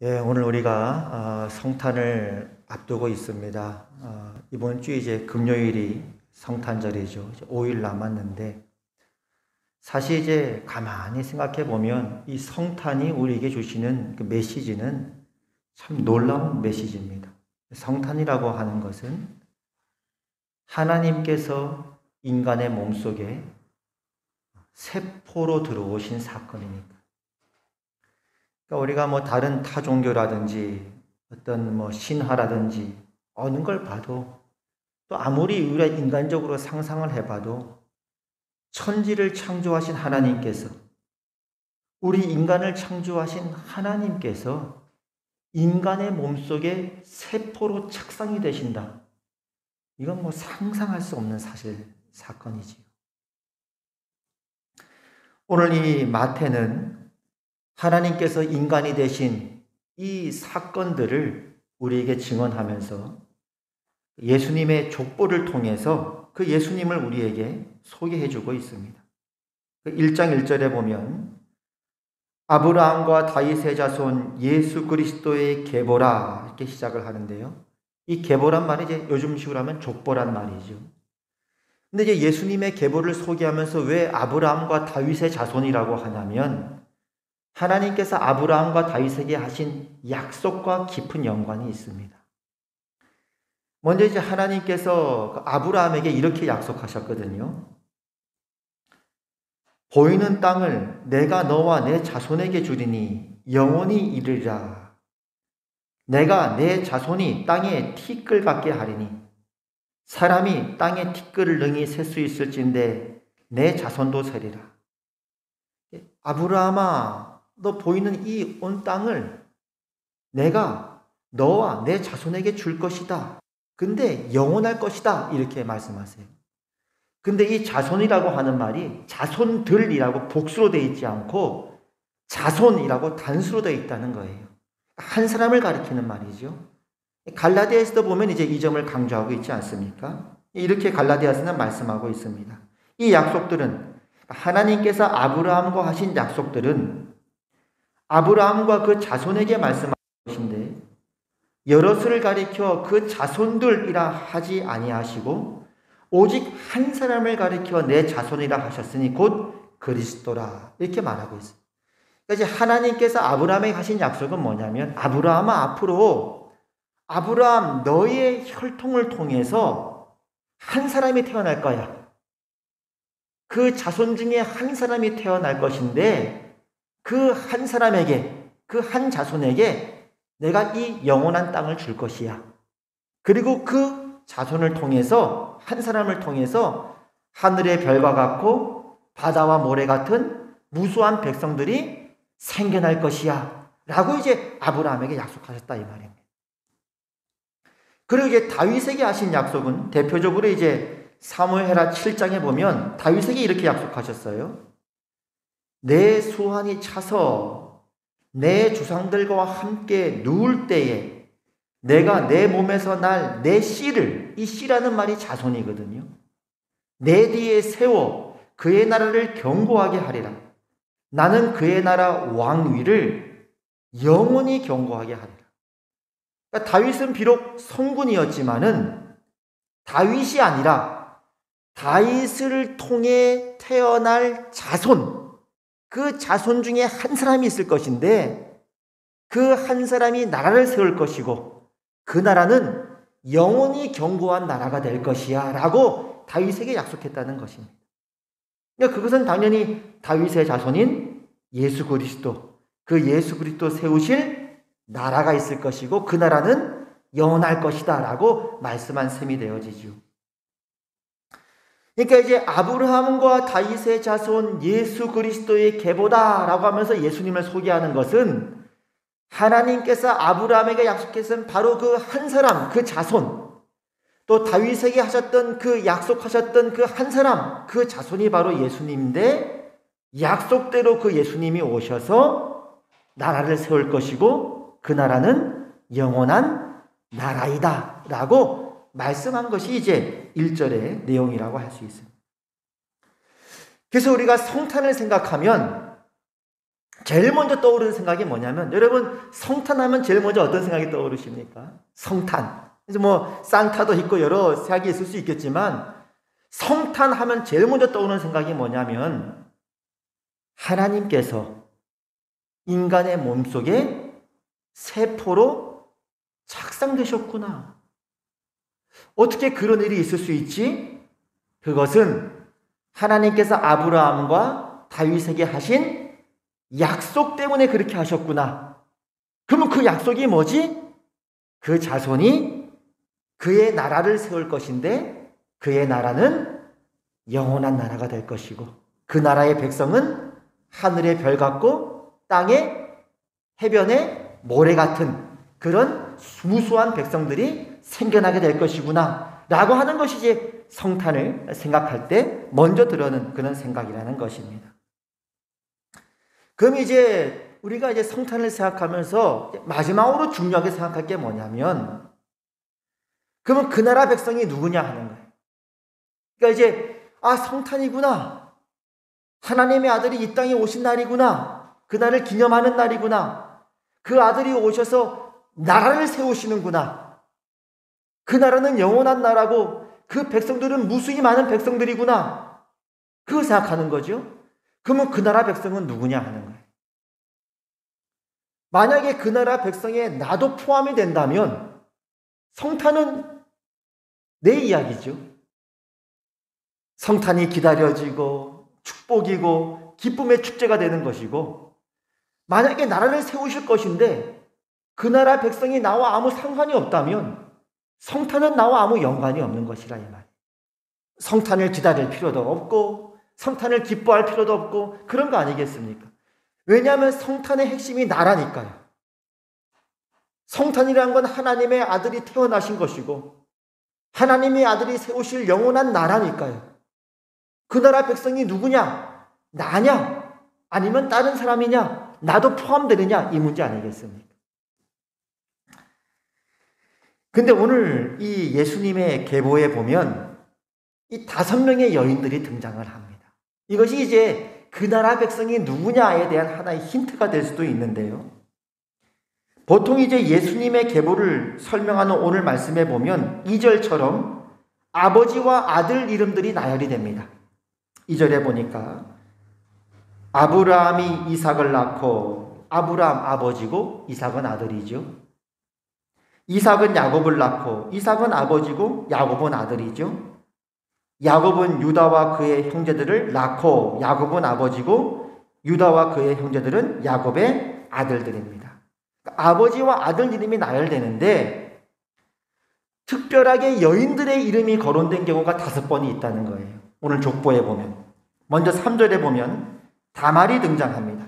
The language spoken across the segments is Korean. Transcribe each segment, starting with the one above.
예, 오늘 우리가 성탄을 앞두고 있습니다. 이번 주 이제 금요일이 성탄절이죠. 이제 5일 남았는데 사실 이제 가만히 생각해 보면 이 성탄이 우리에게 주시는 그 메시지는 참 놀라운 메시지입니다. 성탄이라고 하는 것은 하나님께서 인간의 몸속에 세포로 들어오신 사건이니까. 그러니까 우리가 뭐 다른 타 종교라든지 어떤 뭐 신화라든지 어느 걸 봐도 또 아무리 우리가 인간적으로 상상을 해봐도 천지를 창조하신 하나님께서 우리 인간을 창조하신 하나님께서 인간의 몸속에 세포로 착상이 되신다. 이건 뭐 상상할 수 없는 사건이지요. 오늘 이 마태는 하나님께서 인간이 되신 이 사건들을 우리에게 증언하면서 예수님의 족보를 통해서 그 예수님을 우리에게 소개해 주고 있습니다. 1장 1절에 보면 아브라함과 다윗의 자손 예수 그리스도의 계보라 이렇게 시작을 하는데요. 이 계보란 말이 이제 요즘식으로 하면 족보란 말이죠. 근데 이제 예수님의 계보를 소개하면서 왜 아브라함과 다윗의 자손이라고 하냐면 하나님께서 아브라함과 다윗에게 하신 약속과 깊은 연관이 있습니다. 먼저 이제 하나님께서 아브라함에게 이렇게 약속하셨거든요. 보이는 땅을 내가 너와 내 자손에게 주리니 영원히 이르리라. 내가 내 자손이 땅에 티끌 같게 하리니 사람이 땅에 티끌을 능히 셀 수 있을진데 내 자손도 세리라. 아브라함아, 너 보이는 이 온 땅을 내가 너와 내 자손에게 줄 것이다. 근데 영원할 것이다. 이렇게 말씀하세요. 근데 이 자손이라고 하는 말이 자손들이라고 복수로 되어 있지 않고 자손이라고 단수로 되어 있다는 거예요. 한 사람을 가리키는 말이죠. 갈라디아에서도 보면 이제 이 점을 강조하고 있지 않습니까? 이렇게 갈라디아서는 말씀하고 있습니다. 이 약속들은 하나님께서 아브라함과 하신 약속들은 아브라함과 그 자손에게 말씀하신 것인데 여럿을 가리켜 그 자손들이라 하지 아니하시고 오직 한 사람을 가리켜 내 자손이라 하셨으니 곧 그리스도라 이렇게 말하고 있어요. 그러니까 이제 하나님께서 아브라함에게 하신 약속은 뭐냐면 아브라함아 앞으로 아브라함 너의 혈통을 통해서 한 사람이 태어날 거야. 그 자손 중에 한 사람이 태어날 것인데 그 한 사람에게 그 한 자손에게 내가 이 영원한 땅을 줄 것이야. 그리고 그 자손을 통해서 한 사람을 통해서 하늘의 별과 같고 바다와 모래 같은 무수한 백성들이 생겨날 것이야 라고 이제 아브라함에게 약속하셨다 이 말입니다. 그리고 이제 다윗에게 하신 약속은 대표적으로 이제 사무엘하 7장에 보면 다윗에게 이렇게 약속하셨어요. 내 수완이 차서 내 주상들과 함께 누울 때에 내가 내 몸에서 날 내 씨를, 이 씨라는 말이 자손이거든요. 내 뒤에 세워 그의 나라를 견고하게 하리라. 나는 그의 나라 왕위를 영원히 견고하게 하리라. 그러니까 다윗은 비록 성군이었지만은 다윗이 아니라 다윗을 통해 태어날 자손, 그 자손 중에 한 사람이 있을 것인데 그 한 사람이 나라를 세울 것이고 그 나라는 영원히 견고한 나라가 될 것이야 라고 다윗에게 약속했다는 것입니다. 그러니까 그것은 당연히 다윗의 자손인 예수 그리스도, 그 예수 그리스도 세우실 나라가 있을 것이고 그 나라는 영원할 것이다 라고 말씀한 셈이 되어지죠. 그러니까 이제 아브라함과 다윗의 자손 예수 그리스도의 계보다 라고 하면서 예수님을 소개하는 것은 하나님께서 아브라함에게 약속했던 바로 그 한 사람, 그 자손, 또 다윗에게 하셨던 그 약속하셨던 그 한 사람, 그 자손이 바로 예수님인데 약속대로 그 예수님이 오셔서 나라를 세울 것이고 그 나라는 영원한 나라이다 라고 말씀한 것이 이제 1절의 내용이라고 할 수 있습니다. 그래서 우리가 성탄을 생각하면 제일 먼저 떠오르는 생각이 뭐냐면, 여러분 성탄하면 제일 먼저 어떤 생각이 떠오르십니까? 성탄. 그래서 뭐 산타도 있고 여러 생각이 있을 수 있겠지만, 성탄하면 제일 먼저 떠오르는 생각이 뭐냐면, 하나님께서 인간의 몸속에 세포로 착상되셨구나. 어떻게 그런 일이 있을 수 있지? 그것은 하나님께서 아브라함과 다윗에게 하신 약속 때문에 그렇게 하셨구나. 그러면 그 약속이 뭐지? 그 자손이 그의 나라를 세울 것인데, 그의 나라는 영원한 나라가 될 것이고, 그 나라의 백성은 하늘의 별 같고 땅의 해변의 모래 같은 그런 무수한 백성들이 생겨나게 될 것이구나 라고 하는 것이 이제 성탄을 생각할 때 먼저 들어오는 그런 생각이라는 것입니다. 그럼 이제 우리가 이제 성탄을 생각하면서 마지막으로 중요하게 생각할 게 뭐냐면, 그러면 그 나라 백성이 누구냐 하는 거예요. 그러니까 이제 성탄이구나, 하나님의 아들이 이 땅에 오신 날이구나, 그날을 기념하는 날이구나, 그 아들이 오셔서 나라를 세우시는구나, 그 나라는 영원한 나라고 그 백성들은 무수히 많은 백성들이구나, 그거 생각하는 거죠. 그러면 그 나라 백성은 누구냐 하는 거예요. 만약에 그 나라 백성에 나도 포함이 된다면 성탄은 내 이야기죠. 성탄이 기다려지고 축복이고 기쁨의 축제가 되는 것이고, 만약에 나라를 세우실 것인데 그 나라 백성이 나와 아무 상관이 없다면 성탄은 나와 아무 연관이 없는 것이라 이 말이에요. 성탄을 기다릴 필요도 없고 성탄을 기뻐할 필요도 없고 그런 거 아니겠습니까? 왜냐하면 성탄의 핵심이 나라니까요. 성탄이라는 건 하나님의 아들이 태어나신 것이고 하나님의 아들이 세우실 영원한 나라니까요. 그 나라 백성이 누구냐? 나냐? 아니면 다른 사람이냐? 나도 포함되느냐? 이 문제 아니겠습니까? 근데 오늘 이 예수님의 계보에 보면 이 5명의 여인들이 등장을 합니다. 이것이 이제 그 나라 백성이 누구냐에 대한 하나의 힌트가 될 수도 있는데요. 보통 이제 예수님의 계보를 설명하는 오늘 말씀에 보면 2절처럼 아버지와 아들 이름들이 나열이 됩니다. 2절에 보니까 아브라함이 이삭을 낳고, 아브라함 아버지고 이삭은 아들이죠. 이삭은 야곱을 낳고, 이삭은 아버지고 야곱은 아들이죠. 야곱은 유다와 그의 형제들을 낳고, 야곱은 아버지고 유다와 그의 형제들은 야곱의 아들들입니다. 아버지와 아들 이름이 나열되는데 특별하게 여인들의 이름이 거론된 경우가 5번이 있다는 거예요. 오늘 족보에 보면 먼저 3절에 보면 다말이 등장합니다.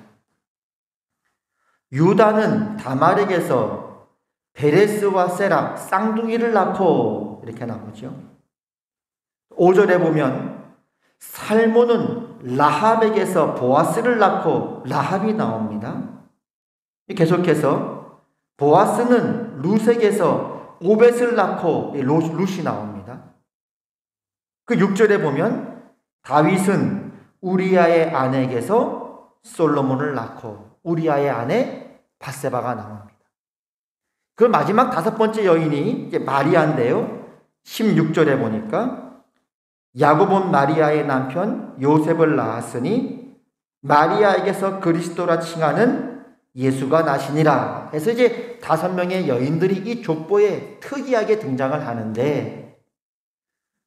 유다는 다말에게서 베레스와 세라 쌍둥이를 낳고, 이렇게 나오죠. 5절에 보면 살몬은 라합에게서 보아스를 낳고, 라합이 나옵니다. 계속해서 보아스는 룻에게서 오벳을 낳고, 룻이 나옵니다. 그 6절에 보면 다윗은 우리아의 아내에게서 솔로몬을 낳고, 우리아의 아내 밧세바가 나옵니다. 그 마지막 5번째 여인이 이제 마리아인데요. 16절에 보니까 야곱은 마리아의 남편 요셉을 낳았으니 마리아에게서 그리스도라 칭하는 예수가 나시니라 해서 이제 5명의 여인들이 이 족보에 특이하게 등장을 하는데,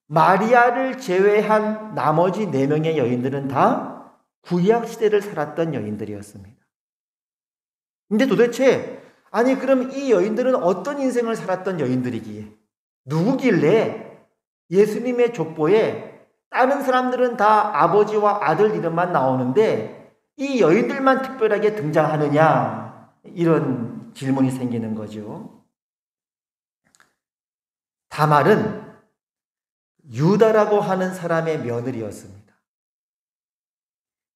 마리아를 제외한 나머지 4명의 여인들은 다 구약시대를 살았던 여인들이었습니다. 근데 도대체 그럼 이 여인들은 어떤 인생을 살았던 여인들이기에, 누구길래 예수님의 족보에 다른 사람들은 다 아버지와 아들 이름만 나오는데 이 여인들만 특별하게 등장하느냐, 이런 질문이 생기는 거죠. 다말은 유다라고 하는 사람의 며느리였습니다.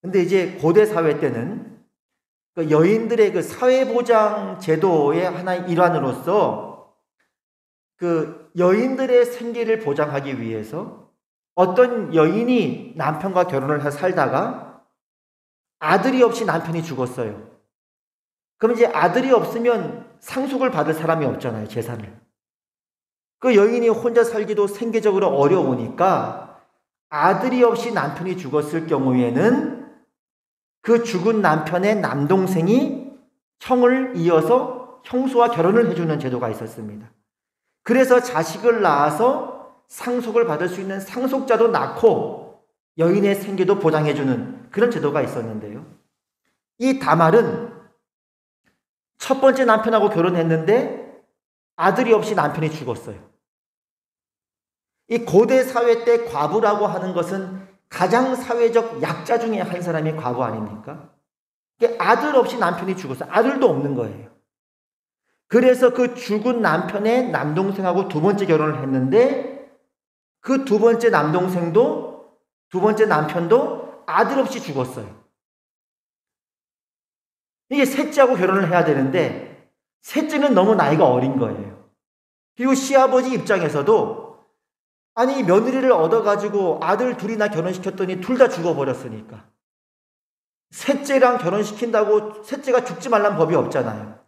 근데 이제 고대 사회 때는 그 여인들의 그 사회보장 제도의 하나의 일환으로서 그 여인들의 생계를 보장하기 위해서 어떤 여인이 남편과 결혼을 해서 살다가 아들이 없이 남편이 죽었어요. 그럼 이제 아들이 없으면 상속을 받을 사람이 없잖아요, 재산을. 그 여인이 혼자 살기도 생계적으로 어려우니까 아들이 없이 남편이 죽었을 경우에는 그 죽은 남편의 남동생이 형을 이어서 형수와 결혼을 해주는 제도가 있었습니다. 그래서 자식을 낳아서 상속을 받을 수 있는 상속자도 낳고 여인의 생계도 보장해주는 그런 제도가 있었는데요. 이 다말은 첫 번째 남편하고 결혼했는데 아들이 없이 남편이 죽었어요. 이 고대 사회 때 과부라고 하는 것은 가장 사회적 약자 중에 한 사람이 과부 아닙니까? 아들 없이 남편이 죽었어요. 아들도 없는 거예요. 그래서 그 죽은 남편의 남동생하고 두 번째 결혼을 했는데 그 두 번째 남동생도 두 번째 남편도 아들 없이 죽었어요. 이게 셋째하고 결혼을 해야 되는데 셋째는 너무 나이가 어린 거예요. 그리고 시아버지 입장에서도 아니 며느리를 얻어가지고 아들 둘이나 결혼시켰더니 둘 다 죽어버렸으니까 셋째랑 결혼시킨다고 셋째가 죽지 말란 법이 없잖아요.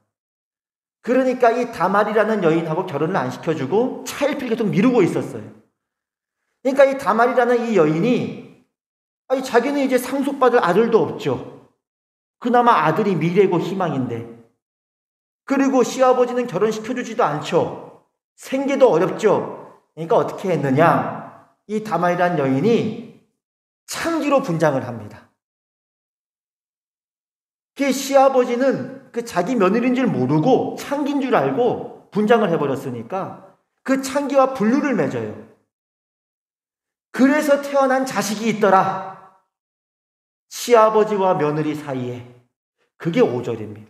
그러니까 이 다말이라는 여인하고 결혼을 안 시켜주고 차일피일 계속 미루고 있었어요. 그러니까 이 다말이라는 이 여인이 아니 자기는 이제 상속받을 아들도 없죠. 그나마 아들이 미래고 희망인데 그리고 시아버지는 결혼시켜주지도 않죠. 생계도 어렵죠. 그러니까 어떻게 했느냐, 이 다말이라는 여인이 창기로 분장을 합니다. 그 시아버지는 그 자기 며느리인 줄 모르고 창기인 줄 알고 분장을 해버렸으니까 그 창기와 분류를 맺어요. 그래서 태어난 자식이 있더라. 시아버지와 며느리 사이에. 그게 5절입니다.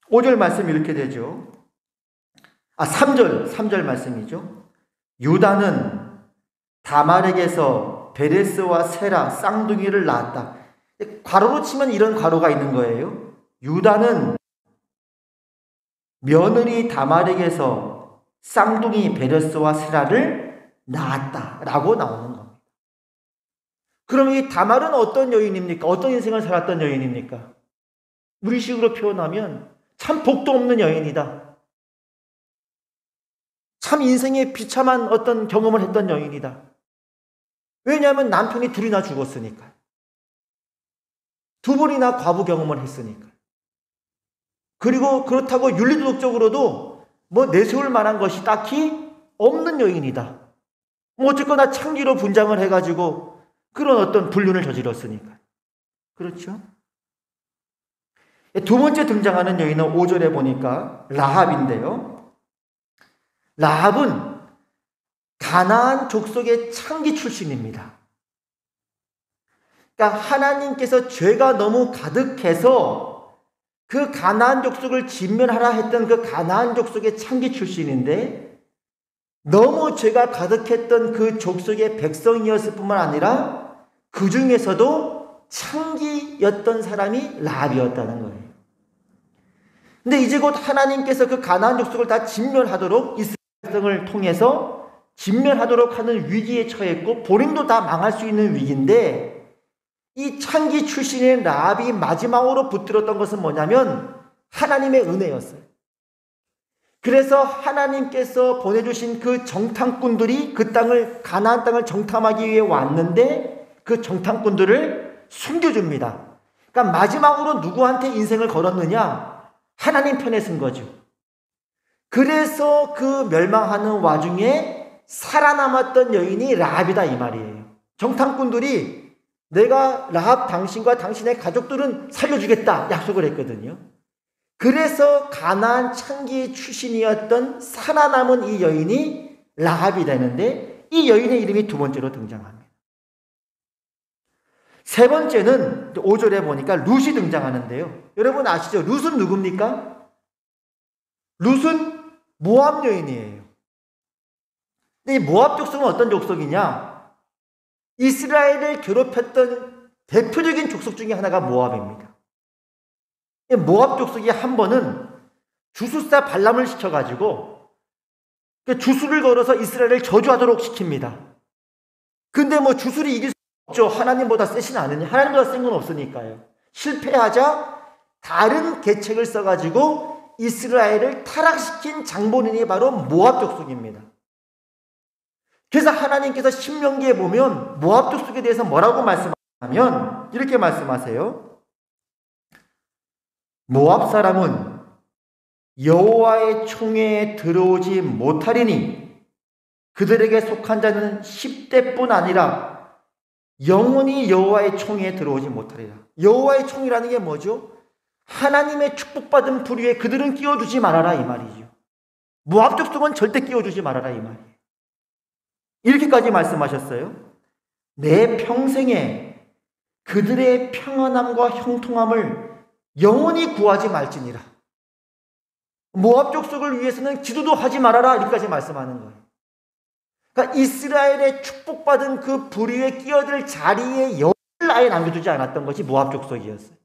5절 말씀 이렇게 되죠. 3절 말씀이죠. 유다는 다말에게서 베레스와 세라 쌍둥이를 낳았다. 괄호로 치면 이런 괄호가 있는 거예요. 유다는 며느리 다말에게서 쌍둥이 베레스와 세라를 낳았다라고 나오는 겁니다. 그럼 이 다말은 어떤 여인입니까? 어떤 인생을 살았던 여인입니까? 우리식으로 표현하면 참 복도 없는 여인이다. 참 인생에 비참한 어떤 경험을 했던 여인이다. 왜냐하면 남편이 둘이나 죽었으니까. 두 번이나 과부 경험을 했으니까. 그리고 그렇다고 윤리도덕적으로도 뭐 내세울 만한 것이 딱히 없는 여인이다. 어쨌거나 창기로 분장을 해가지고 그런 어떤 불륜을 저질렀으니까. 그렇죠? 두 번째 등장하는 여인은 5절에 보니까 라합인데요. 라합은 가나안 족속의 창기 출신입니다. 그러니까 하나님께서 죄가 너무 가득해서 그 가나안 족속을 진멸하라 했던 그 가나안 족속의 창기 출신인데 너무 죄가 가득했던 그 족속의 백성이었을 뿐만 아니라 그 중에서도 창기였던 사람이 라합이었다는 거예요. 근데 이제 곧 하나님께서 그 가나안 족속을 다 진멸하도록 이스라엘 백성을 통해서 진멸하도록 하는 위기에 처했고 본인도 다 망할 수 있는 위기인데 이 창기 출신의 라합이 마지막으로 붙들었던 것은 뭐냐면 하나님의 은혜였어요. 그래서 하나님께서 보내주신 그 정탐꾼들이 그 땅을 가나안 땅을 정탐하기 위해 왔는데 그 정탐꾼들을 숨겨줍니다. 그러니까 마지막으로 누구한테 인생을 걸었느냐? 하나님 편에 쓴 거죠. 그래서 그 멸망하는 와중에 살아남았던 여인이 라합이다 이 말이에요. 정탐꾼들이 내가 라합 당신과 당신의 가족들은 살려주겠다 약속을 했거든요. 그래서 가나안 창기 출신이었던 살아남은 이 여인이 라합이 되는데 이 여인의 이름이 두 번째로 등장합니다. 세 번째는 5절에 보니까 룻이 등장하는데요. 여러분 아시죠? 룻은 누굽니까? 룻은 모압 여인이에요. 근데 이 모압 족속은 어떤 족속이냐? 이스라엘을 괴롭혔던 대표적인 족속 중에 하나가 모압입니다. 모압 족속이 한 번은 주술사 발람을 시켜가지고 주술을 걸어서 이스라엘을 저주하도록 시킵니다. 근데 뭐 주술이 이길 수 없죠. 하나님보다 세진 않으니. 하나님보다 센 건 없으니까요. 실패하자 다른 계책을 써가지고 이스라엘을 타락시킨 장본인이 바로 모압 족속입니다. 그래서 하나님께서 신명기에 보면 모압 족속에 대해서 뭐라고 말씀하냐면 이렇게 말씀하세요. 모압 사람은 여호와의 총회에 들어오지 못하리니 그들에게 속한 자는 10대뿐 아니라 영원히 여호와의 총회에 들어오지 못하리라. 여호와의 총이라는 게 뭐죠? 하나님의 축복받은 부류에 그들은 끼워주지 말아라 이 말이죠. 모압 족속은 절대 끼워주지 말아라 이 말이에요. 이렇게까지 말씀하셨어요. 내 평생에 그들의 평안함과 형통함을 영원히 구하지 말지니라. 모압 족속을 위해서는 기도도 하지 말아라 이렇게까지 말씀하는 거예요. 그러니까 이스라엘의 축복받은 그 부류에 끼어들 자리에 여를 아예 남겨두지 않았던 것이 모압 족속이었어요.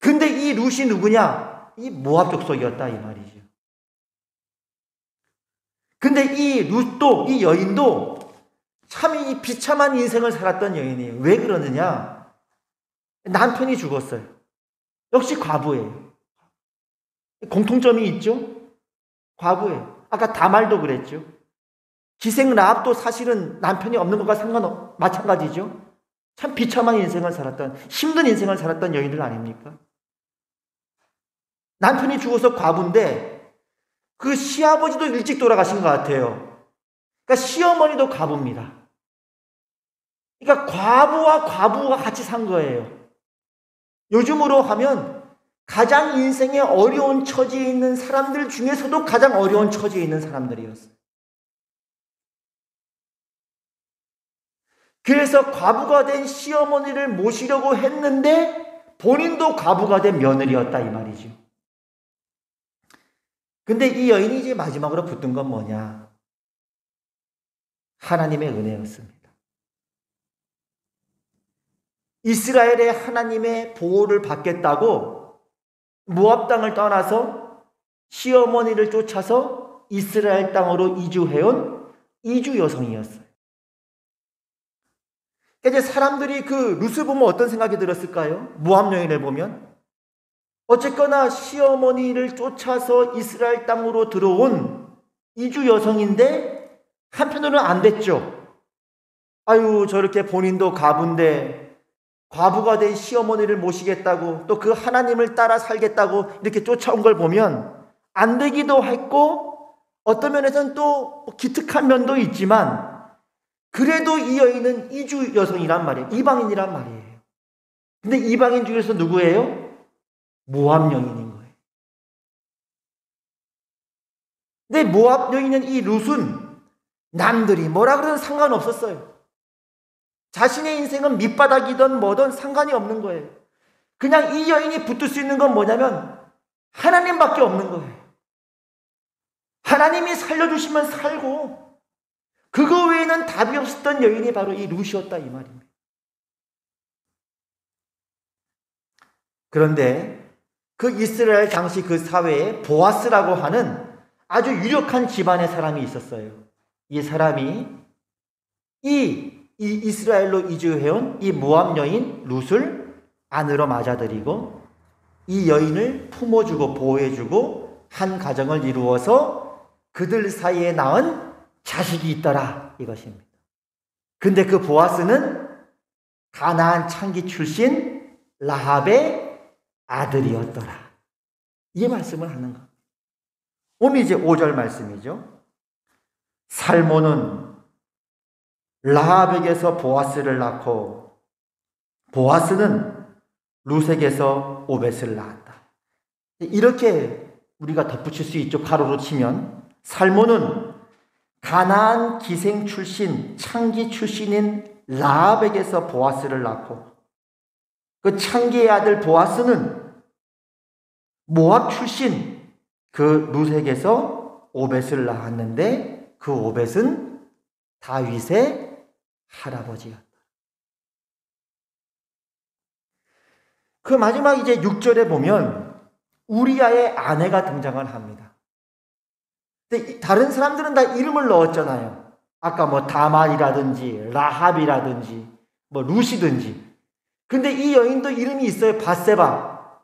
근데 이 룻이 누구냐? 이 모압 족속이었다 이 말이죠. 근데 이 룻도, 이 여인도 참 이 비참한 인생을 살았던 여인이에요. 왜 그러느냐? 남편이 죽었어요. 역시 과부예요. 공통점이 있죠? 과부예요. 아까 다말도 그랬죠. 기생 라합도 사실은 남편이 없는 것과 마찬가지죠. 참 비참한 인생을 살았던, 힘든 인생을 살았던 여인들 아닙니까? 남편이 죽어서 과부인데 그 시아버지도 일찍 돌아가신 것 같아요. 그러니까 시어머니도 과부입니다. 그러니까 과부와 과부가 같이 산 거예요. 요즘으로 하면 가장 인생에 어려운 처지에 있는 사람들 중에서도 가장 어려운 처지에 있는 사람들이었어요. 그래서 과부가 된 시어머니를 모시려고 했는데 본인도 과부가 된 며느리였다 이 말이죠. 근데 이 여인이 이제 마지막으로 붙든 건 뭐냐? 하나님의 은혜였습니다. 이스라엘의 하나님의 보호를 받겠다고 모압 땅을 떠나서 시어머니를 쫓아서 이스라엘 땅으로 이주해온 이주 여성이었어요. 이제 사람들이 그 룻을 보면 어떤 생각이 들었을까요? 모압 여인을 보면 어쨌거나 시어머니를 쫓아서 이스라엘 땅으로 들어온 이주 여성인데 한편으로는 안 됐죠. 아유 저렇게 본인도 과부인데 과부가 된 시어머니를 모시겠다고 또 그 하나님을 따라 살겠다고 이렇게 쫓아온 걸 보면 안 되기도 했고 어떤 면에서는 또 기특한 면도 있지만 그래도 이 여인은 이주 여성이란 말이에요. 이방인이란 말이에요. 근데 이방인 중에서 누구예요? 모압 여인인 거예요. 근데 모압 여인은 이 룻은 남들이 뭐라 그러든 상관없었어요. 자신의 인생은 밑바닥이든 뭐든 상관이 없는 거예요. 그냥 이 여인이 붙을 수 있는 건 뭐냐면 하나님밖에 없는 거예요. 하나님이 살려주시면 살고 그거 외에는 답이 없었던 여인이 바로 이 룻이었다 이 말입니다. 그런데 그 이스라엘 당시 그 사회에 보아스라고 하는 아주 유력한 집안의 사람이 있었어요. 이 사람이 이 이스라엘로 이주해온 이 모압 여인 룻을 아내로 맞아들이고 이 여인을 품어주고 보호해주고 한 가정을 이루어서 그들 사이에 낳은 자식이 있더라 이것입니다. 근데 그 보아스는 가나안 창기 출신 라합의 아들이었더라. 이 말씀을 하는 것. 오늘 이제 5절 말씀이죠. 살모는 라합에게서 보아스를 낳고 보아스는 룻에게서 오벳을 낳았다. 이렇게 우리가 덧붙일 수 있죠. 가로로 치면 살모는 가나안 기생 출신 창기 출신인 라합에게서 보아스를 낳고 그 창기의 아들 보아스는 모압 출신 그 룻에게서 오벳을 낳았는데 그 오벳은 다윗의 할아버지였다. 그 마지막 이제 6절에 보면 우리아의 아내가 등장을 합니다. 근데 다른 사람들은 다 이름을 넣었잖아요. 아까 뭐 다말이라든지 라합이라든지 뭐 룻이든지. 근데 이 여인도 이름이 있어요. 밧세바.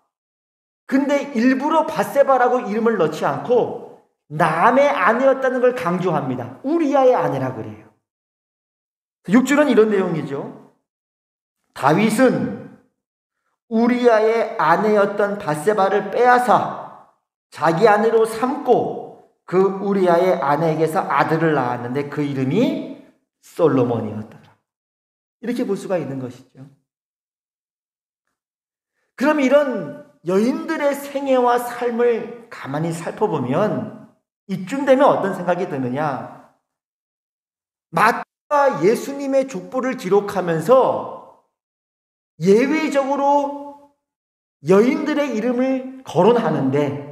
근데 일부러 밧세바라고 이름을 넣지 않고 남의 아내였다는 걸 강조합니다. 우리아의 아내라 그래요. 6절은 이런 내용이죠. 다윗은 우리아의 아내였던 밧세바를 빼앗아 자기 아내로 삼고 그 우리아의 아내에게서 아들을 낳았는데 그 이름이 솔로몬이었더라. 이렇게 볼 수가 있는 것이죠. 그럼 이런 여인들의 생애와 삶을 가만히 살펴보면 이쯤 되면 어떤 생각이 드느냐? 마태가 예수님의 족보를 기록하면서 예외적으로 여인들의 이름을 거론하는데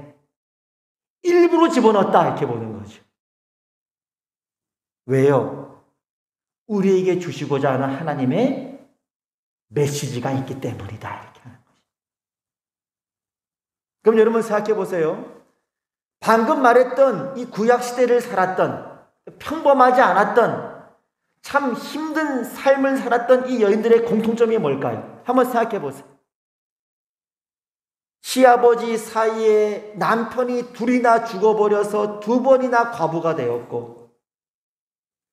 일부러 집어넣었다 이렇게 보는 거죠. 왜요? 우리에게 주시고자 하는 하나님의 메시지가 있기 때문이다 이렇게 하는 거죠. 그럼 여러분 생각해 보세요. 방금 말했던 이 구약시대를 살았던 평범하지 않았던 참 힘든 삶을 살았던 이 여인들의 공통점이 뭘까요? 한번 생각해 보세요. 시아버지 사이에 남편이 둘이나 죽어버려서 2번이나 과부가 되었고,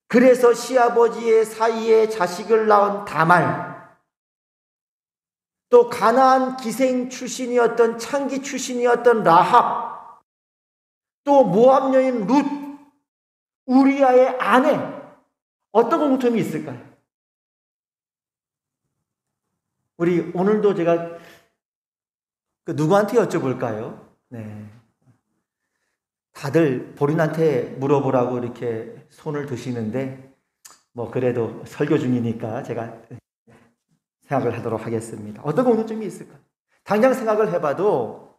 그래서 시아버지의 사이에 자식을 낳은 다말, 또 가나안 기생 출신이었던 창기 출신이었던 라합, 또 모압 여인 룻, 우리아의 아내, 어떤 공통점이 있을까요? 우리 오늘도 제가 누구한테 여쭤볼까요? 네. 다들 본인한테 물어보라고 이렇게 손을 드시는데, 뭐 그래도 설교 중이니까 제가 생각을 하도록 하겠습니다. 어떤 공통점이 있을까요? 당장 생각을 해봐도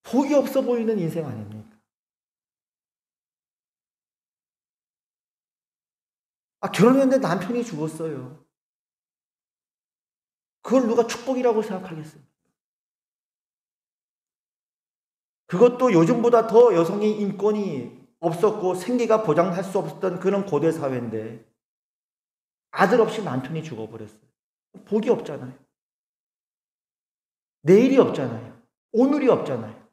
복이 없어 보이는 인생 아닙니까? 결혼했는데 남편이 죽었어요. 그걸 누가 축복이라고 생각하겠습니까? 그것도 요즘보다 더 여성의 인권이 없었고 생계가 보장할 수 없었던 그런 고대 사회인데 아들 없이 남편이 죽어버렸어요. 복이 없잖아요. 내일이 없잖아요. 오늘이 없잖아요.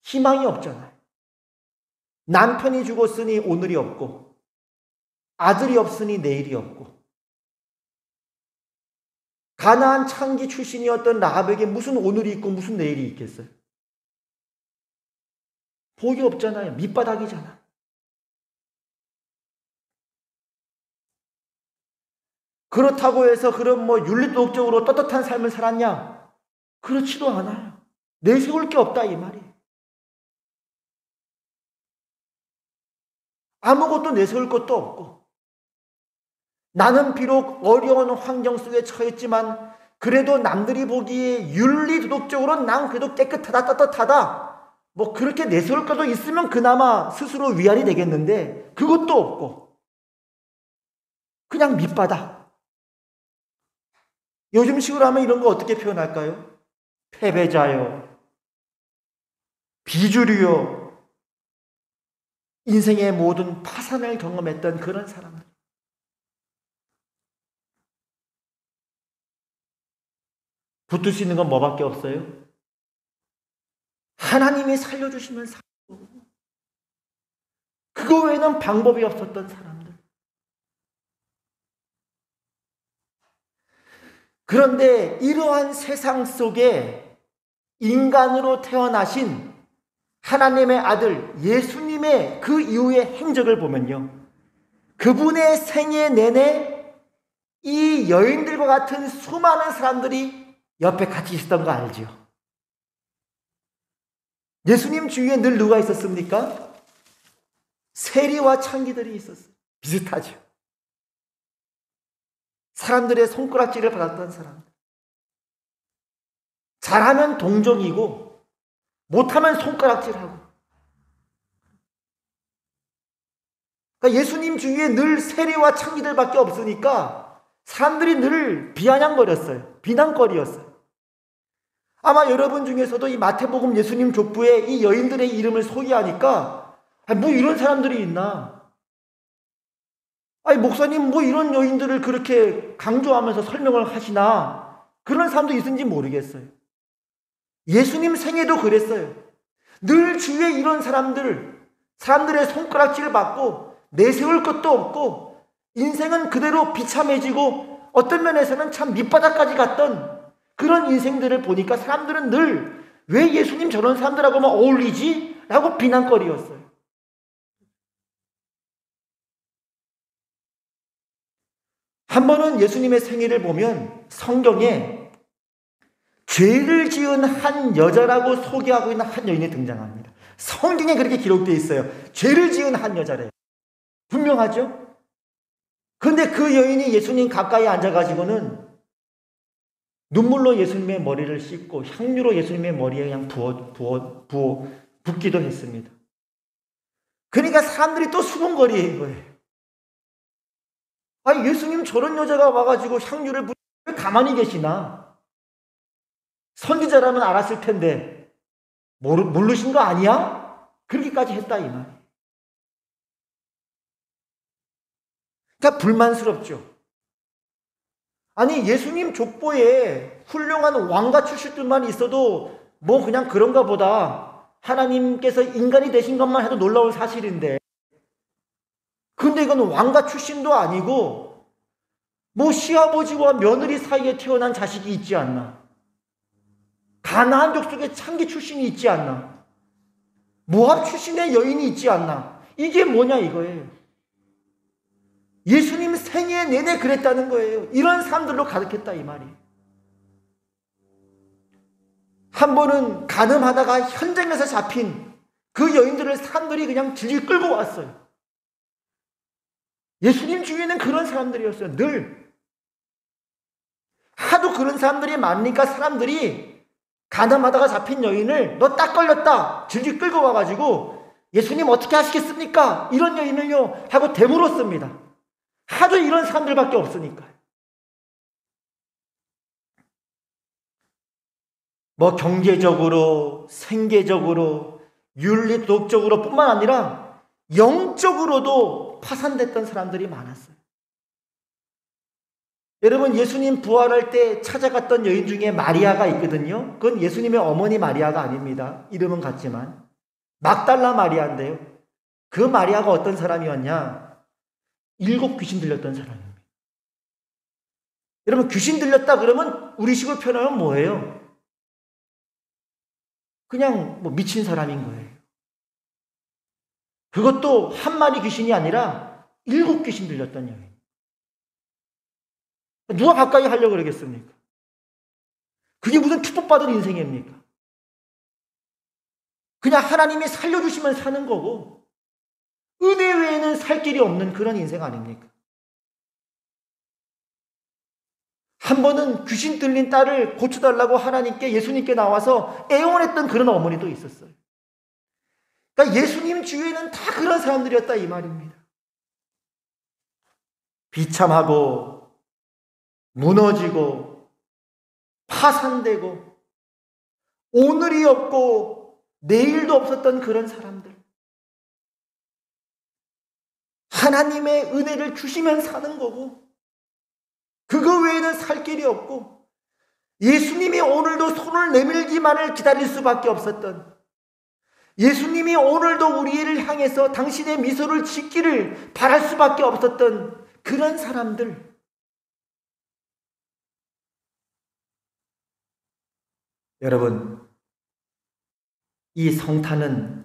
희망이 없잖아요. 남편이 죽었으니 오늘이 없고 아들이 없으니 내일이 없고, 가나안 창기 출신이었던 라합에게 무슨 오늘이 있고 무슨 내일이 있겠어요? 복이 없잖아요. 밑바닥이잖아. 그렇다고 해서 그럼 뭐 윤리도덕적으로 떳떳한 삶을 살았냐? 그렇지도 않아요. 내세울 게 없다 이 말이에요. 아무것도 내세울 것도 없고, 나는 비록 어려운 환경 속에 처했지만 그래도 남들이 보기에 윤리도덕적으로 난 그래도 깨끗하다, 떳떳하다, 뭐 그렇게 내세울 것도 있으면 그나마 스스로 위안이 되겠는데 그것도 없고 그냥 밑바닥. 요즘식으로 하면 이런 거 어떻게 표현할까요? 패배자요, 비주류요, 인생의 모든 파산을 경험했던 그런 사람들. 붙을 수 있는 건 뭐밖에 없어요? 하나님이 살려주시면 살고, 그거 외에는 방법이 없었던 사람들. 그런데 이러한 세상 속에 인간으로 태어나신 하나님의 아들 예수님의 그 이후의 행적을 보면요, 그분의 생애 내내 이 여인들과 같은 수많은 사람들이 옆에 같이 있었던 거 알죠? 예수님 주위에 늘 누가 있었습니까? 세리와 창기들이 있었어요. 비슷하죠. 사람들의 손가락질을 받았던 사람들. 잘하면 동정이고 못하면 손가락질하고. 그러니까 예수님 주위에 늘 세리와 창기들밖에 없으니까 사람들이 늘 비아냥거렸어요. 비난거리였어요. 아마 여러분 중에서도 이 마태복음 예수님 족보에 이 여인들의 이름을 소개하니까 아니, 뭐 이런 사람들이 있나? 아니, 목사님 뭐 이런 여인들을 그렇게 강조하면서 설명을 하시나? 그런 사람도 있은지 모르겠어요. 예수님 생애도 그랬어요. 늘 주위에 이런 사람들의 손가락질을 받고 내세울 것도 없고 인생은 그대로 비참해지고 어떤 면에서는 참 밑바닥까지 갔던 그런 인생들을 보니까 사람들은 늘 왜 예수님 저런 사람들하고만 어울리지? 라고 비난거리였어요. 한 번은 예수님의 생애를 보면 성경에 죄를 지은 한 여자라고 소개하고 있는 한 여인이 등장합니다. 성경에 그렇게 기록되어 있어요. 죄를 지은 한 여자래요. 분명하죠? 그런데 그 여인이 예수님 가까이 앉아가지고는 눈물로 예수님의 머리를 씻고 향유로 예수님의 머리에 그냥 붓기도 했습니다. 그러니까 사람들이 또 수군거리인 거예요. 아니, 예수님 저런 여자가 와가지고 향유를 왜 가만히 계시나? 선지자라면 알았을 텐데 모르신 거 아니야? 그렇게까지 했다 이 말. 그러니까 불만스럽죠. 아니, 예수님 족보에 훌륭한 왕과 출신들만 있어도 뭐 그냥 그런가 보다. 하나님께서 인간이 되신 것만 해도 놀라운 사실인데. 근데 이건 왕과 출신도 아니고 뭐 시아버지와 며느리 사이에 태어난 자식이 있지 않나. 가나안 족속의 창기 출신이 있지 않나. 모압 출신의 여인이 있지 않나. 이게 뭐냐 이거예요. 예수님 생애 내내 그랬다는 거예요. 이런 사람들로 가득했다 이 말이에요. 한 번은 간음하다가 현장에서 잡힌 그 여인들을 사람들이 그냥 질질 끌고 왔어요. 예수님 주위에는 그런 사람들이었어요. 늘. 하도 그런 사람들이 많으니까 사람들이 간음하다가 잡힌 여인을 너 딱 걸렸다 질질 끌고 와가지고 예수님 어떻게 하시겠습니까? 이런 여인을요 하고 되물었습니다. 하도 이런 사람들밖에 없으니까. 뭐 경제적으로, 생계적으로, 윤리도덕적으로 뿐만 아니라 영적으로도 파산됐던 사람들이 많았어요. 여러분, 예수님 부활할 때 찾아갔던 여인 중에 마리아가 있거든요. 그건 예수님의 어머니 마리아가 아닙니다. 이름은 같지만 막달라 마리아인데요. 그 마리아가 어떤 사람이었냐? 7 귀신 들렸던 사람입니다. 여러분, 귀신 들렸다 그러면 우리식으로 표현하면 뭐예요? 그냥 뭐 미친 사람인 거예요. 그것도 한 마리 귀신이 아니라 7 귀신 들렸던 여인. 누가 가까이 하려고 그러겠습니까? 그게 무슨 축복받은 인생입니까? 그냥 하나님이 살려주시면 사는 거고 은혜 외에는 살 길이 없는 그런 인생 아닙니까? 한 번은 귀신 들린 딸을 고쳐달라고 하나님께 예수님께 나와서 애원했던 그런 어머니도 있었어요. 그러니까 예수님 주위에는 다 그런 사람들이었다 이 말입니다. 비참하고 무너지고 파산되고 오늘이 없고 내일도 없었던 그런 사람들. 하나님의 은혜를 주시면 사는 거고 그거 외에는 살 길이 없고 예수님이 오늘도 손을 내밀기만을 기다릴 수밖에 없었던, 예수님이 오늘도 우리를 향해서 당신의 미소를 짓기를 바랄 수밖에 없었던 그런 사람들. 여러분, 이 성탄은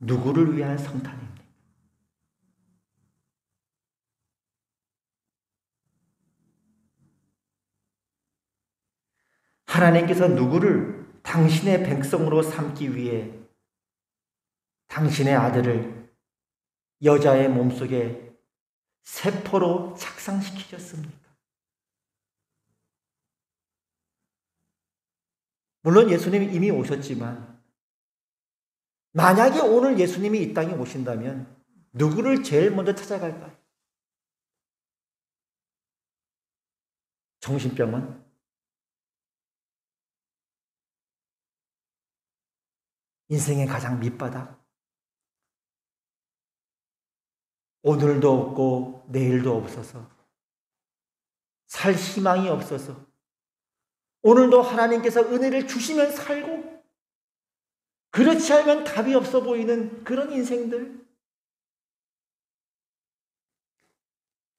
누구를 위한 성탄입니까? 하나님께서 누구를 당신의 백성으로 삼기 위해 당신의 아들을 여자의 몸속에 세포로 착상시키셨습니까? 물론 예수님이 이미 오셨지만 만약에 오늘 예수님이 이 땅에 오신다면 누구를 제일 먼저 찾아갈까요? 정신병원? 인생의 가장 밑바닥? 오늘도 없고 내일도 없어서 살 희망이 없어서 오늘도 하나님께서 은혜를 주시면 살고 그렇지 않으면 답이 없어 보이는 그런 인생들.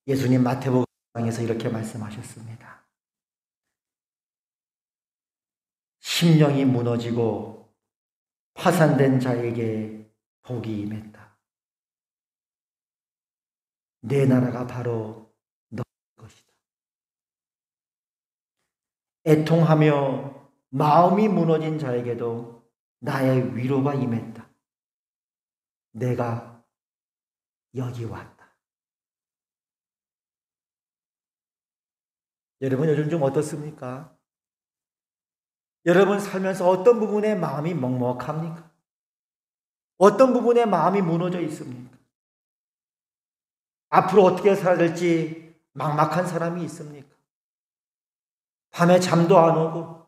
예수님 마태복음에서 이렇게 말씀하셨습니다. 심령이 무너지고 파산된 자에게 복이 임했다. 내 나라가 바로 너의 것이다. 애통하며 마음이 무너진 자에게도 나의 위로가 임했다. 내가 여기 왔다. 여러분 요즘 좀 어떻습니까? 여러분 살면서 어떤 부분에 마음이 먹먹합니까? 어떤 부분에 마음이 무너져 있습니까? 앞으로 어떻게 살아야 될지 막막한 사람이 있습니까? 밤에 잠도 안 오고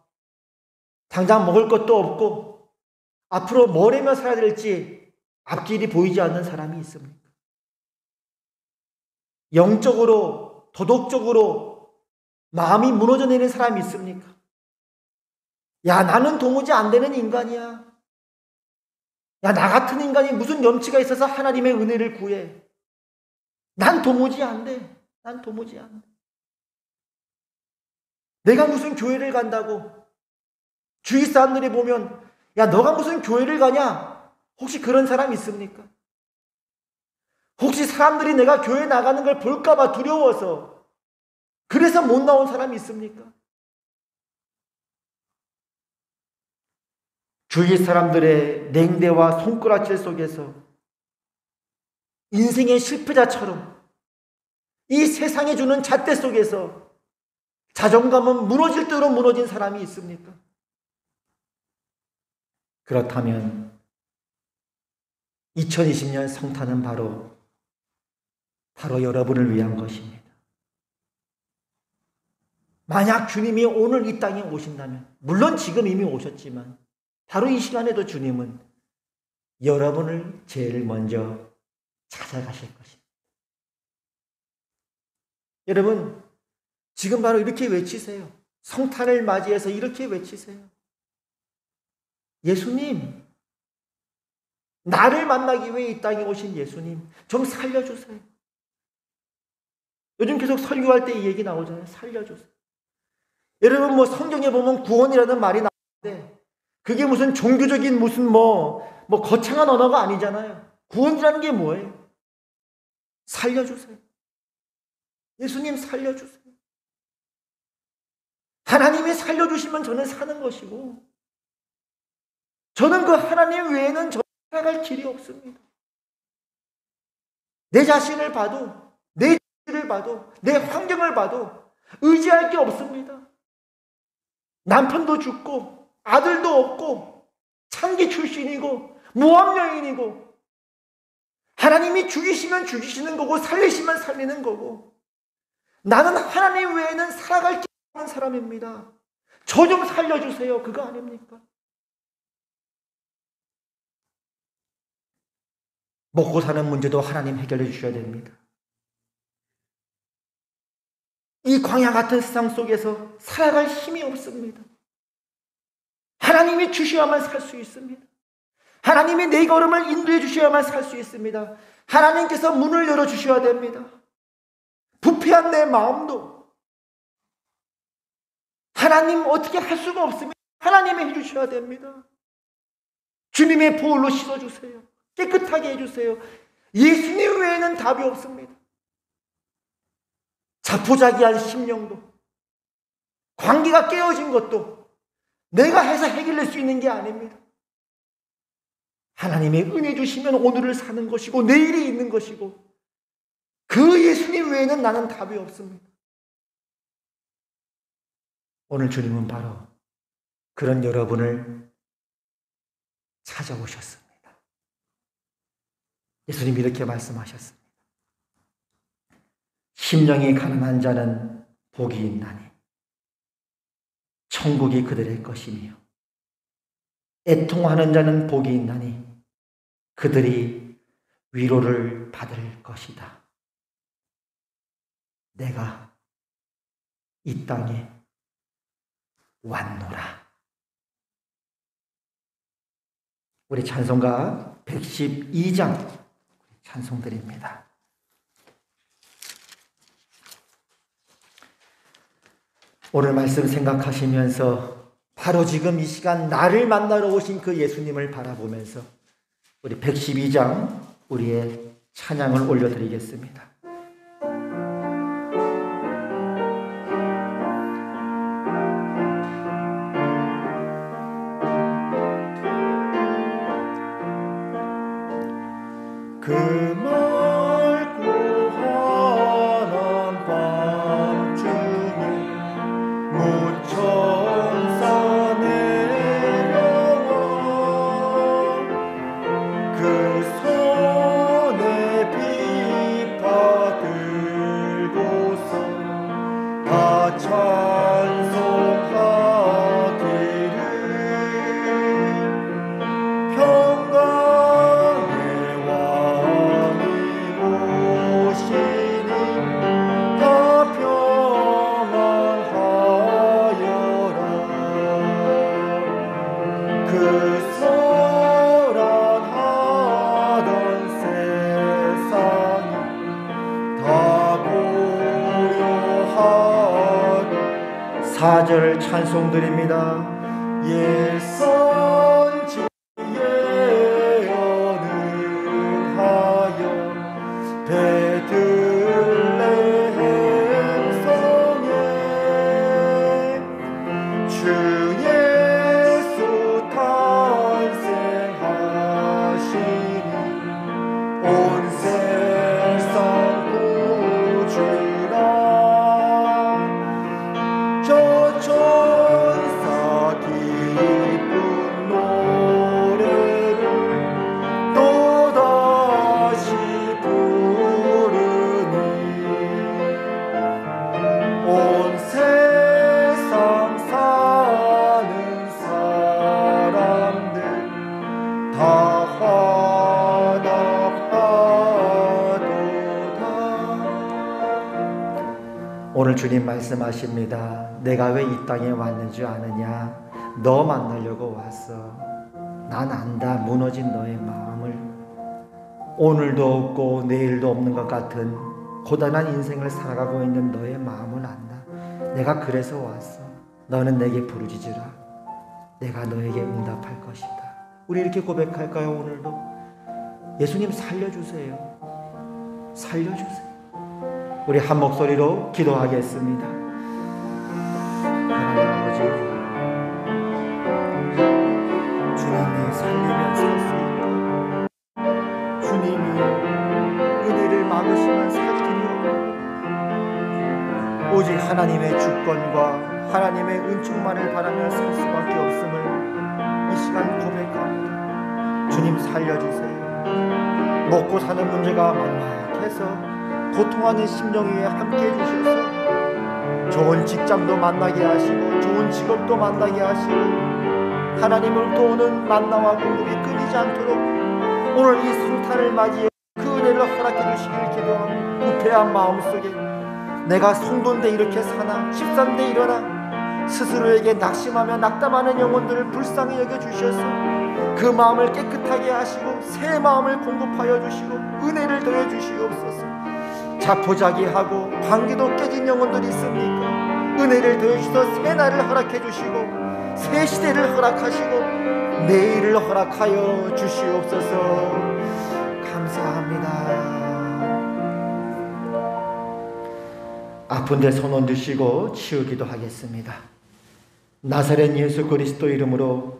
당장 먹을 것도 없고 앞으로 뭘 하며 살아야 될지 앞길이 보이지 않는 사람이 있습니까? 영적으로 도덕적으로 마음이 무너져 내리는 사람이 있습니까? 야, 나는 도무지 안 되는 인간이야. 야, 나 같은 인간이 무슨 염치가 있어서 하나님의 은혜를 구해. 난 도무지 안 돼. 난 도무지 안 돼. 내가 무슨 교회를 간다고 주위 사람들이 보면 야, 너가 무슨 교회를 가냐? 혹시 그런 사람 있습니까? 혹시 사람들이 내가 교회 나가는 걸 볼까 봐 두려워서 그래서 못 나온 사람이 있습니까? 주위 사람들의 냉대와 손가락질 속에서 인생의 실패자처럼 이 세상에 주는 잣대 속에서 자존감은 무너질 대로 무너진 사람이 있습니까? 그렇다면 2020년 성탄은 바로 여러분을 위한 것입니다. 만약 주님이 오늘 이 땅에 오신다면, 물론 지금 이미 오셨지만 바로 이 시간에도 주님은 여러분을 제일 먼저 찾아가실 것입니다. 여러분, 지금 바로 이렇게 외치세요. 성탄을 맞이해서 이렇게 외치세요. 예수님, 나를 만나기 위해 이 땅에 오신 예수님, 좀 살려주세요. 요즘 계속 설교할 때 이 얘기 나오잖아요. 살려주세요. 여러분, 성경에 보면 구원이라는 말이 나오는데 그게 무슨 종교적인 무슨 거창한 언어가 아니잖아요. 구원이라는 게 뭐예요? 살려주세요. 예수님 살려주세요. 하나님이 살려주시면 저는 사는 것이고 저는 그 하나님 외에는 저는 살아갈 길이 없습니다. 내 자신을 봐도 내 일을 봐도 내 환경을 봐도 의지할 게 없습니다. 남편도 죽고 아들도 없고 창기 출신이고 모함여인이고 하나님이 죽이시면 죽이시는 거고 살리시면 살리는 거고 나는 하나님 외에는 살아갈 길 없는 사람입니다. 저 좀 살려주세요. 그거 아닙니까? 먹고 사는 문제도 하나님 해결해 주셔야 됩니다. 이 광야 같은 세상 속에서 살아갈 힘이 없습니다. 하나님이 주셔야만 살 수 있습니다. 하나님이 내 걸음을 인도해 주셔야만 살 수 있습니다. 하나님께서 문을 열어주셔야 됩니다. 부패한 내 마음도 하나님 어떻게 할 수가 없습니다. 하나님이 해주셔야 됩니다. 주님의 보혈로 씻어주세요. 깨끗하게 해주세요. 예수님 외에는 답이 없습니다. 자포자기한 심령도 관계가 깨어진 것도 내가 해서 해결할 수 있는 게 아닙니다. 하나님의 은혜 주시면 오늘을 사는 것이고 내일이 있는 것이고 그 예수님 외에는 나는 답이 없습니다. 오늘 주님은 바로 그런 여러분을 찾아오셨습니다. 예수님이 이렇게 말씀하셨습니다. 심령이 가난한 자는 복이 있나니 천국이 그들의 것이며 애통하는 자는 복이 있나니 그들이 위로를 받을 것이다. 내가 이 땅에 왔노라. 우리 찬송가 112장 찬송드립니다. 오늘 말씀 생각하시면서 바로 지금 이 시간 나를 만나러 오신 그 예수님을 바라보면서 우리 112장 우리의 찬양을 올려드리겠습니다. 그 맑고 환한 밤중에 무천사 내려와 그 손에 비파 들고서 다 찬송하기를 평강의 왕이 오시니 다 평안하여라. 그 소란하던 세상이 다 고요하고 4절 찬송드립니다. 예선지에 연응하여 베들레헴 성에 주 예수 탄생하시니 온 세상 구주라. 저 천사 기쁜 노래를 또다시 부르니 온 세상 사는 사람들 다 화답하도다. 오늘 주님 말씀하십니다. 내가 왜 이 땅에 왔는 줄 아느냐? 너 만나려고 왔어. 난 안다. 무너진 너의 마음을. 오늘도 없고 내일도 없는 것 같은 고단한 인생을 살아가고 있는 너의 마음을 안다. 내가 그래서 왔어. 너는 내게 부르짖으라. 내가 너에게 응답할 것이다. 우리 이렇게 고백할까요? 오늘도 예수님 살려주세요. 살려주세요. 우리 한 목소리로 기도하겠습니다. 하나님 아버지, 주님이 살리면 살 수 있고 주님이 은혜를 막으시면 살 길이 없고 오직 하나님의 주권과 하나님의 은총만을 바라며 살 수밖에 없음을 이 시간 고백합니다. 주님 살려주세요. 먹고 사는 문제가 막막해서 고통하는 심령 위에 함께해 주셔서 좋은 직장도 만나게 하시고 좋은 직업도 만나게 하시고 하나님을 도우는 만나와 공급이 끊이지 않도록 오늘 이 성탄을 맞이해 그 은혜를 허락해 주시길 기도하고 부패한 마음속에 내가 성도인데 이렇게 사나 13대 일어나 스스로에게 낙심하며 낙담하는 영혼들을 불쌍히 여겨주셔서 그 마음을 깨끗하게 하시고 새 마음을 공급하여 주시고 은혜를 더해 주시옵소서. 자포자기하고 관계도 깨진 영혼들이 있습니까? 은혜를 더해 주셔서 새 날을 허락해 주시고 새 시대를 허락하시고 내일을 허락하여 주시옵소서. 감사합니다. 아픈 데 손 얹으시고 치우기도 하겠습니다. 나사렛 예수 그리스도 이름으로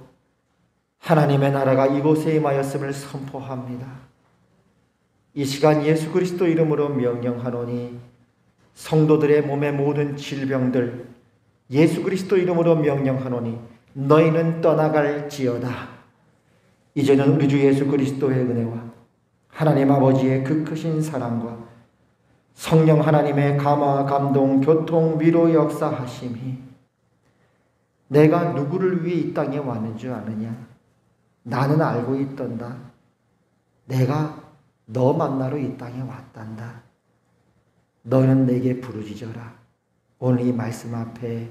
하나님의 나라가 이곳에 임하였음을 선포합니다. 이 시간 예수 그리스도 이름으로 명령하노니 성도들의 몸의 모든 질병들 예수 그리스도 이름으로 명령하노니 너희는 떠나갈지어다. 이제는 우리 주 예수 그리스도의 은혜와 하나님 아버지의 그 크신 사랑과 성령 하나님의 감화, 감동, 교통, 위로 역사하심이 내가 누구를 위해 이 땅에 왔는 줄 아느냐? 나는 알고 있던다. 내가 너 만나러 이 땅에 왔단다. 너는 내게 부르짖어라. 오늘 이 말씀 앞에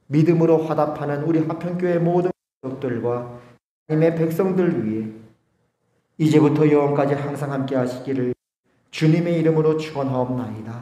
믿음으로 화답하는 우리 화평교회 모든 가족들과 하나님의 백성들 위해 이제부터 영원까지 항상 함께 하시기를 주님의 이름으로 축원하옵나이다.